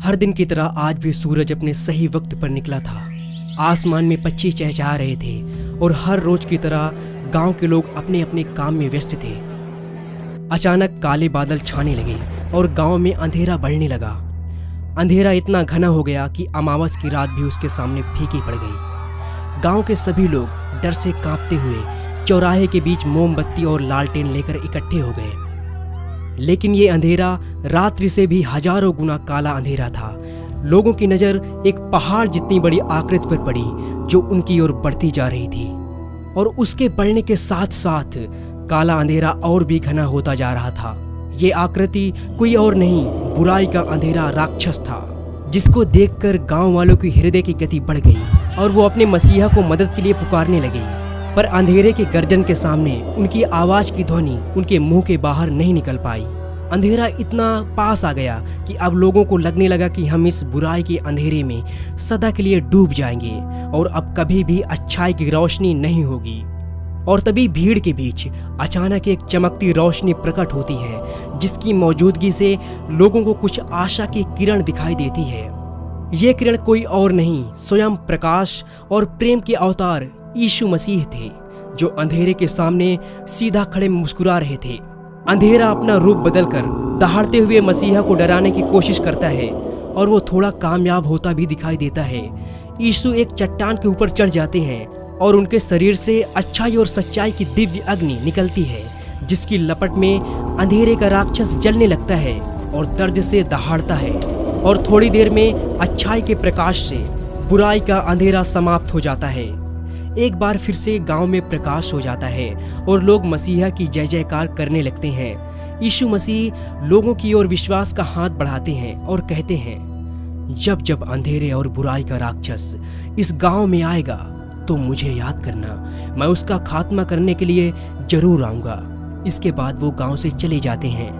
हर दिन की तरह आज भी सूरज अपने सही वक्त पर निकला था। आसमान में पक्षी चहचहा रहे थे और हर रोज की तरह गांव के लोग अपने अपने काम में व्यस्त थे। अचानक काले बादल छाने लगे और गांव में अंधेरा बढ़ने लगा। अंधेरा इतना घना हो गया कि अमावस की रात भी उसके सामने फीकी पड़ गई। गांव के सभी लोग डर से कांपते हुए चौराहे के बीच मोमबत्ती और लालटेन लेकर इकट्ठे हो गए। लेकिन ये अंधेरा रात्रि से भी हजारों गुना काला अंधेरा था। लोगों की नजर एक पहाड़ जितनी बड़ी आकृति पर पड़ी जो उनकी ओर बढ़ती जा रही थी, और उसके बढ़ने के साथ साथ काला अंधेरा और भी घना होता जा रहा था। ये आकृति कोई और नहीं, बुराई का अंधेरा राक्षस था, जिसको देखकर गांव वालों की हृदय की गति बढ़ गई और वो अपने मसीहा को मदद के लिए पुकारने लगे। पर अंधेरे के गर्जन के सामने उनकी आवाज की ध्वनि उनके मुंह के बाहर नहीं निकल पाई। अंधेरा इतना पास आ गया कि अब लोगों को लगने लगा कि हम इस बुराई के अंधेरे में सदा के लिए डूब जाएंगे और अब कभी भी अच्छाई की रोशनी नहीं होगी। और तभी भीड़ के बीच अचानक एक चमकती रोशनी प्रकट होती है, जिसकी मौजूदगी से लोगों को कुछ आशा की किरण दिखाई देती है। ये किरण कोई और नहीं, स्वयं प्रकाश और प्रेम के अवतार यीशु मसीह थे, जो अंधेरे के सामने सीधा खड़े मुस्कुरा रहे थे। अंधेरा अपना रूप बदलकर दहाड़ते हुए मसीहा को डराने की कोशिश करता है और वो थोड़ा कामयाब होता भी दिखाई देता है। यीशु एक चट्टान के ऊपर चढ़ जाते हैं और उनके शरीर से अच्छाई और सच्चाई की दिव्य अग्नि निकलती है, जिसकी लपट में अंधेरे का राक्षस जलने लगता है और दर्द से दहाड़ता है। और थोड़ी देर में अच्छाई के प्रकाश से बुराई का अंधेरा समाप्त हो जाता है। एक बार फिर से गांव में प्रकाश हो जाता है और लोग मसीहा की जय जयकार करने लगते हैं। यीशु मसीह लोगों की ओर विश्वास का हाथ बढ़ाते हैं और कहते हैं, जब जब अंधेरे और बुराई का राक्षस इस गांव में आएगा तो मुझे याद करना, मैं उसका खात्मा करने के लिए जरूर आऊंगा। इसके बाद वो गांव से चले जाते हैं।